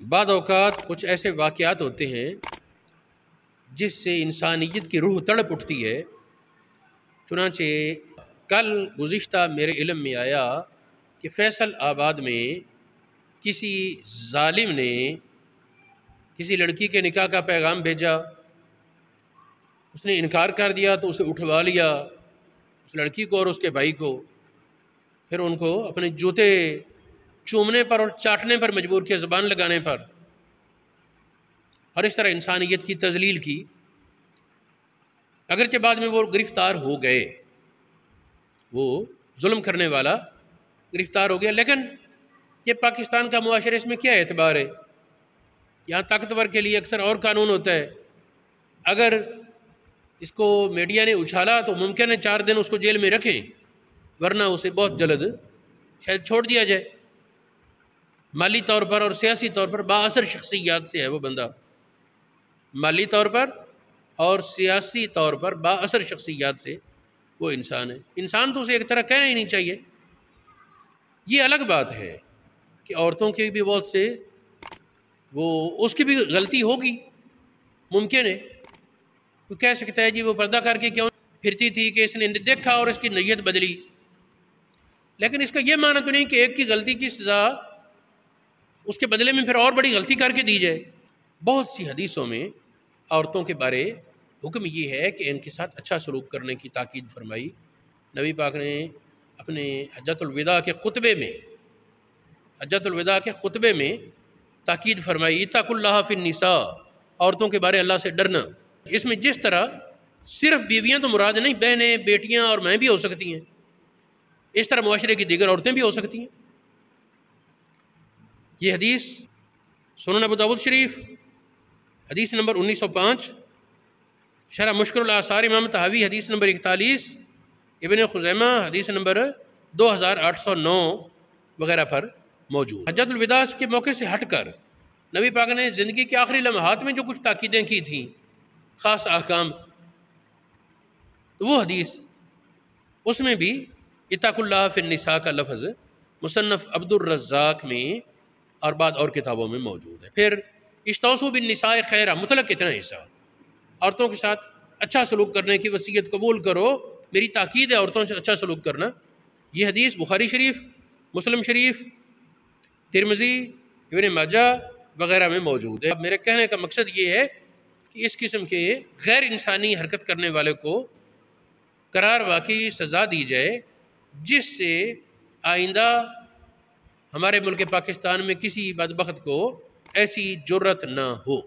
بعض اوقات کچھ ایسے واقعات ہوتے ہیں جس سے انسانیت کی روح تڑپ اٹھتی ہے۔ چنانچہ کل گزشتہ میرے علم میں آیا کہ فیصل آباد میں کسی ظالم نے کسی لڑکی کے نکاح کا پیغام بھیجا، اس نے انکار کر دیا تو اسے اٹھوا لیا، اس لڑکی کو اور اس کے بھائی کو، پھر ان کو اپنے جوتے چومنے پر اور چاٹنے پر مجبور کیا، زبان لگانے پر، اور اس طرح انسانیت کی تذلیل کی۔ اگرچہ بعد میں وہ گرفتار ہو گئے، وہ ظلم کرنے والا گرفتار ہو گیا، لیکن یہ پاکستان کا معاشرہ، اس میں کیا اعتبار ہے؟ یہاں طاقتور کے لیے اکثر اور قانون ہوتا ہے، اگر اس کو میڈیا نے اچھالا تو ممکن ہے 4 دن اس کو جیل میں رکھیں، ورنہ اسے بہت جلد شاید چھوڑ دیا جائے۔ مالی طور پر اور سیاسی طور پر بااثر شخصیات سے ہے وہ بندہ، مالی طور پر اور سیاسی طور پر بااثر شخصیات سے وہ انسان ہے۔ انسان تو اسے ایک طرح کہنا ہی نہیں چاہیے۔ یہ الگ بات ہے کہ عورتوں کے بھی بہت سے اس کی بھی غلطی ہوگی، ممکن ہے، تو کہہ سکتا ہے جی وہ پردہ کر کے کیوں پھرتی تھی کہ اس نے دیکھا اور اس کی نیت بدلی، لیکن اس کا یہ معنی تو نہیں کہ ایک کی غلطی کی سزا اس کے بدلے میں پھر اور بڑی غلطی کر کے دی جائے۔ بہت سی حدیثوں میں عورتوں کے بارے حکم یہ ہے کہ ان کے ساتھ اچھا سلوک کرنے کی تاکید فرمائی۔ نبی پاک نے اپنے حجۃ الوداع کے خطبے میں تاکید فرمائی، اتقوا اللہ فی النساء، عورتوں کے بارے اللہ سے ڈرنا۔ اس میں جس طرح صرف بیویاں تو مراد نہیں، بہنیں، بیٹیاں اور مائیں بھی ہو سکتی ہیں، اس طرح معاشرے کی دیگر عورتیں بھی ہو سکتی ہیں۔ یہ حدیث سنن ابو داؤد شریف حدیث نمبر 1905، شرح مشکل الآثار امام طحاوی حدیث نمبر 41، ابن خزیمہ حدیث نمبر 2809 وغیرہ پر موجود۔ حجۃ الوداع کے موقع سے ہٹ کر نبی پاک نے زندگی کے آخری لمحات میں جو کچھ تاکیدیں کی تھیں، خاص احکام، وہ حدیث اس میں بھی اتقوا اللہ فی النساء کا لفظ مصنف عبد الرزاق میں اور بعض اور کتابوں میں موجود ہے۔ پھر استوصوا بالنساء خیرا، مطلق کتنا حصہ، عورتوں کے ساتھ اچھا سلوک کرنے کی وصیت قبول کرو، میری تاکید ہے عورتوں سے اچھا سلوک کرنا۔ یہ حدیث بخاری شریف، مسلم شریف، ترمذی، ابن ماجہ وغیرہ میں موجود ہے۔ اب میرے کہنے کا مقصد یہ ہے کہ اس قسم کے غیر انسانی حرکت کرنے والے کو قرار واقعی سزا دی جائے، جس سے آئندہ ہمارے ملک پاکستان میں کسی بدبخت کو ایسی جرت نہ ہو۔